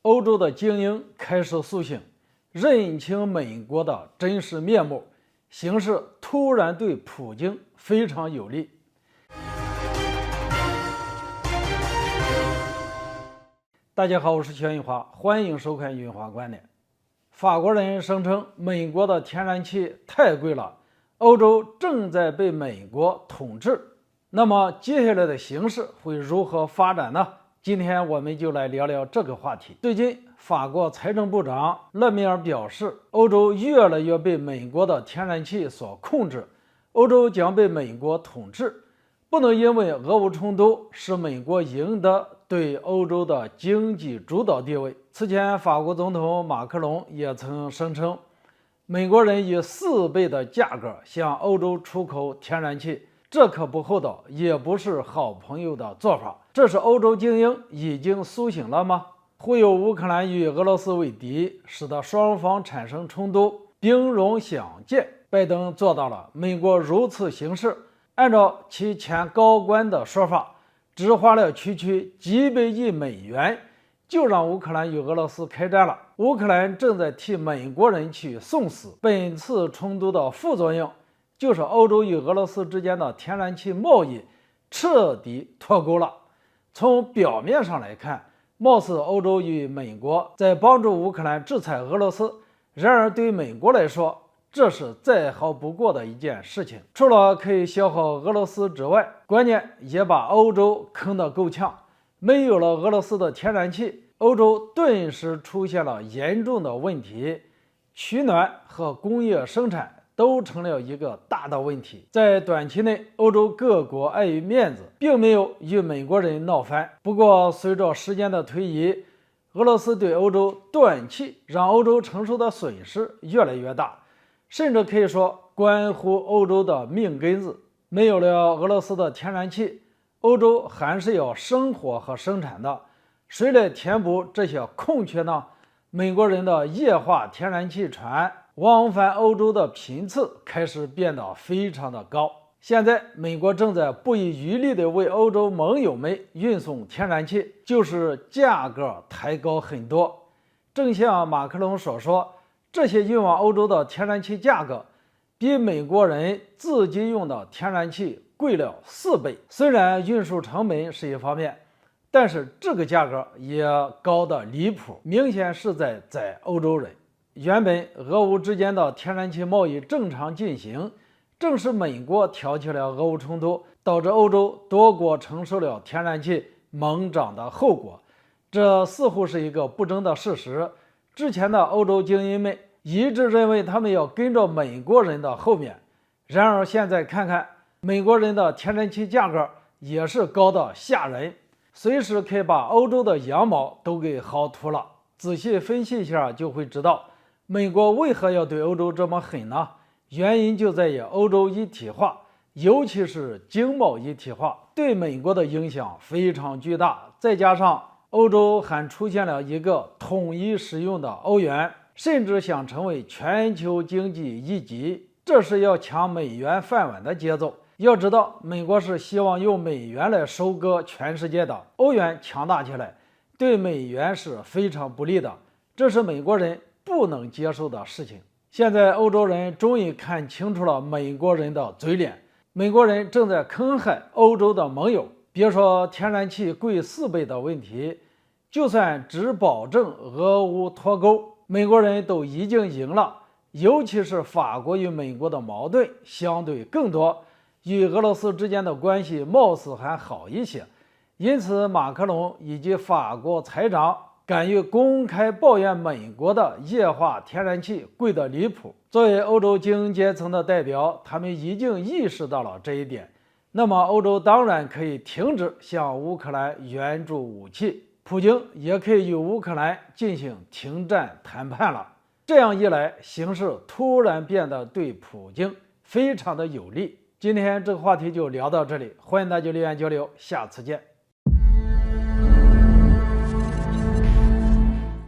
欧洲的精英开始苏醒，认清美国的真实面目，形势突然对普京非常有利。大家好，我是全运华，欢迎收看运华观点。法国人声称美国的天然气太贵了，欧洲正在被美国统治。那么接下来的形势会如何发展呢？今天我们就来聊聊这个话题。最近，法国财政部长勒米尔表示，欧洲越来越被美国的天然气所控制，欧洲将被美国统治。不能因为俄乌冲突使美国赢得对欧洲的经济主导地位。此前，法国总统马克龙也曾声称，美国人以4倍的价格向欧洲出口天然气，这可不厚道，也不是好朋友的做法。这是欧洲精英已经苏醒了吗？忽悠乌克兰与俄罗斯为敌，使得双方产生冲突，兵戎相见。拜登做到了，美国如此行事，按照其前高官的说法，只花了区几百亿美元，就让乌克兰与俄罗斯开战了。乌克兰正在替美国人去送死。本次冲突的副作用就是欧洲与俄罗斯之间的天然气贸易彻底脱钩了。从表面上来看，貌似欧洲与美国在帮助乌克兰制裁俄罗斯，然而对美国来说，这是再好不过的一件事情。除了可以消耗俄罗斯之外，关键也把欧洲坑得够呛。没有了俄罗斯的天然气，欧洲顿时出现了严重的问题，取暖和工业生产都成了一个大的问题。在短期内，欧洲各国碍于面子，并没有与美国人闹翻。不过，随着时间的推移，俄罗斯对欧洲断气，让欧洲承受的损失越来越大，甚至可以说关乎欧洲的命根子。没有了俄罗斯的天然气，欧洲还是要生活和生产的，谁来填补这些空缺呢？美国人的液化天然气船往返欧洲的频次开始变得非常的高。现在，美国正在不遗余力地为欧洲盟友们运送天然气，就是价格抬高很多。正像马克龙所说，这些运往欧洲的天然气价格比美国人自己用的天然气贵了4倍。虽然运输成本是一方面，但是这个价格也高得离谱，明显是在宰欧洲人。原本俄乌之间的天然气贸易正常进行，正是美国挑起了俄乌冲突，导致欧洲多国承受了天然气猛涨的后果。这似乎是一个不争的事实。之前的欧洲精英们一致认为他们要跟着美国人的后面，然而现在看看，美国人的天然气价格也是高的吓人，随时可以把欧洲的羊毛都给薅秃了。仔细分析一下就会知道，美国为何要对欧洲这么狠呢？原因就在于欧洲一体化，尤其是经贸一体化，对美国的影响非常巨大。再加上欧洲还出现了一个统一使用的欧元，甚至想成为全球经济一极，这是要抢美元饭碗的节奏。要知道，美国是希望用美元来收割全世界的，欧元强大起来，对美元是非常不利的，这是美国人不能接受的事情。现在欧洲人终于看清楚了美国人的嘴脸，美国人正在坑害欧洲的盟友。别说天然气贵4倍的问题，就算只保证俄乌脱钩，美国人都已经赢了。尤其是法国与美国的矛盾相对更多，与俄罗斯之间的关系貌似还好一些，因此马克龙以及法国财长敢于公开抱怨美国的液化天然气贵得离谱。作为欧洲精英阶层的代表，他们已经意识到了这一点。那么欧洲当然可以停止向乌克兰援助武器，普京也可以与乌克兰进行停战谈判了。这样一来，形势突然变得对普京非常的有利。今天这个话题就聊到这里，欢迎大家留言交流，下次见。